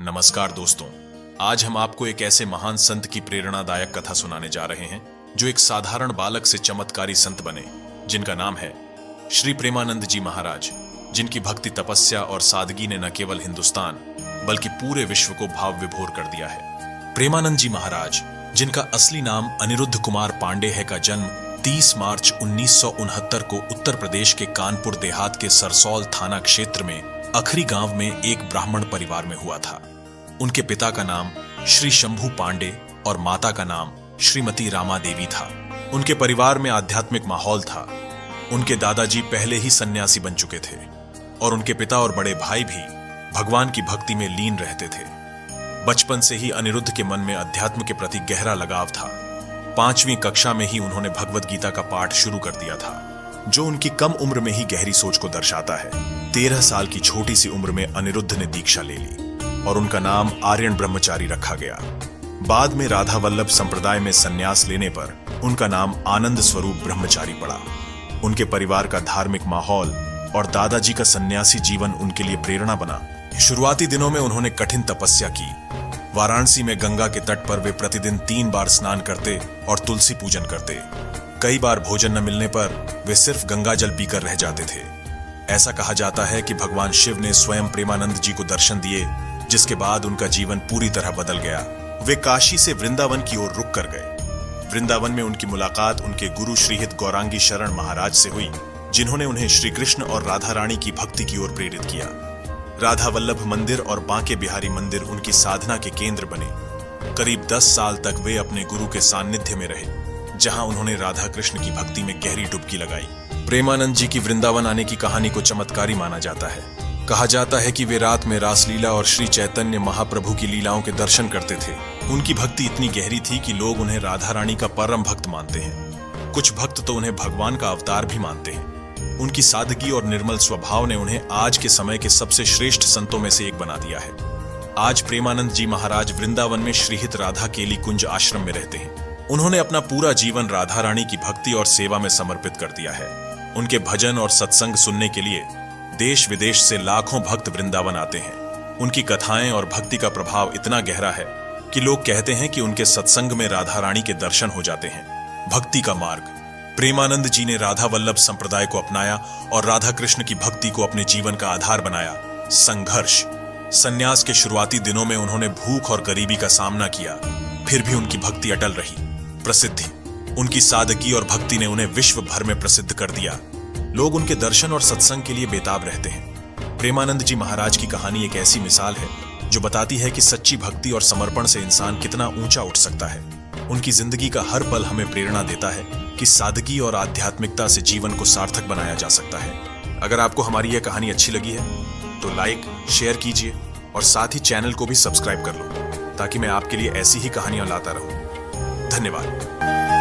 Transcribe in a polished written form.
नमस्कार दोस्तों, आज हम आपको एक ऐसे महान संत की प्रेरणादायक कथा सुनाने जा रहे हैं जो एक साधारण बालक से चमत्कारी संत बने, जिनका नाम है श्री प्रेमानंद जी महाराज, जिनकी भक्ति तपस्या और सादगी ने न केवल हिंदुस्तान बल्कि पूरे विश्व को भाव विभोर कर दिया है। प्रेमानंद जी महाराज, जिनका असली नाम अनिरुद्ध कुमार पांडे है, का जन्म 30 मार्च 1969 को उत्तर प्रदेश के कानपुर देहात के सरसौल थाना क्षेत्र में अखरी गांव में एक ब्राह्मण परिवार में हुआ था। उनके पिता का नाम श्री शंभू पांडे और माता का नाम श्रीमती रामा देवी था। उनके परिवार में आध्यात्मिक माहौल था। उनके दादाजी पहले ही सन्यासी बन चुके थे और उनके पिता और बड़े भाई भी भगवान की भक्ति में लीन रहते थे। बचपन से ही अनिरुद्ध के मन में अध्यात्म के प्रति गहरा लगाव था। 5वीं कक्षा में ही उन्होंने भगवद गीता का पाठ शुरू कर दिया था, जो उनकी कम उम्र में ही गहरी सोच को दर्शाता है। 13 साल की छोटी सी उम्र में अनिरुद्ध ने दीक्षा ले ली और उनका नाम आर्यन ब्रह्मचारी रखा गया। बाद में राधा वल्लभ संप्रदाय में संन्यास लेने पर उनका नाम आनंद स्वरूप ब्रह्मचारी पड़ा। उनके परिवार का धार्मिक माहौल और दादाजी का सन्यासी जीवन उनके लिए प्रेरणा बना। शुरुआती दिनों में उन्होंने कठिन तपस्या की। वाराणसी में गंगा के तट पर वे प्रतिदिन 3 बार स्नान करते और तुलसी पूजन करते। कई बार भोजन न मिलने पर वे सिर्फ गंगा जल पीकर रह जाते थे। ऐसा कहा जाता है कि भगवान शिव ने स्वयं प्रेमानंद जी को दर्शन दिए, जिसके बाद उनका जीवन पूरी तरह बदल गया। वे काशी से वृंदावन की ओर रुक कर गए। वृंदावन में उनकी मुलाकात उनके गुरु श्रीहित गौरांगी शरण महाराज से हुई, जिन्होंने उन्हें श्री कृष्ण और राधा रानी की भक्ति की ओर प्रेरित किया। राधा वल्लभ मंदिर और बांके बिहारी मंदिर उनकी साधना के केंद्र बने। करीब 10 साल तक वे अपने गुरु के सानिध्य में रहे, जहां उन्होंने राधा कृष्ण की भक्ति में गहरी डुबकी लगाई। प्रेमानंद जी की वृंदावन आने की कहानी को चमत्कारी माना जाता है। कहा जाता है कि वे रात में रासलीला और श्री चैतन्य महाप्रभु की लीलाओं के दर्शन करते थे। उनकी भक्ति इतनी गहरी थी कि लोग उन्हें राधा रानी का परम भक्त मानते हैं। कुछ भक्त तो उन्हें भगवान का अवतार भी मानते हैं। उनकी सादगी और निर्मल स्वभाव ने उन्हें आज के समय के सबसे श्रेष्ठ संतों में से एक बना दिया है। आज प्रेमानंद जी महाराज वृंदावन में श्रीहित राधा केली कुंज आश्रम में रहते हैं। उन्होंने अपना पूरा जीवन राधा रानी की भक्ति और सेवा में समर्पित कर दिया है। उनके भजन और सत्संग सुनने के लिए देश विदेश से लाखों भक्त वृंदावन आते हैं। उनकी कथाएं और भक्ति का प्रभाव इतना गहरा है कि लोग कहते हैं कि उनके सत्संग में राधा रानी के दर्शन हो जाते हैं। भक्ति का मार्ग। प्रेमानंद जी ने राधा वल्लभ संप्रदाय को अपनाया और राधा कृष्ण की भक्ति को अपने जीवन का आधार बनाया। संघर्ष। संन्यास के शुरुआती दिनों में उन्होंने भूख और गरीबी का सामना किया, फिर भी उनकी भक्ति अटल रही। प्रसिद्धि। उनकी सादगी और भक्ति ने उन्हें विश्व भर में प्रसिद्ध कर दिया। लोग उनके दर्शन और सत्संग के लिए बेताब रहते हैं। प्रेमानंद जी महाराज की कहानी एक ऐसी मिसाल है जो बताती है कि सच्ची भक्ति और समर्पण से इंसान कितना ऊंचा उठ सकता है। उनकी जिंदगी का हर पल हमें प्रेरणा देता है कि सादगी और आध्यात्मिकता से जीवन को सार्थक बनाया जा सकता है। अगर आपको हमारी यह कहानी अच्छी लगी है तो लाइक, शेयर कीजिए और साथ ही चैनल को भी सब्सक्राइब कर लो, ताकि मैं आपके लिए ऐसी ही कहानियां लाता रहूं। धन्यवाद।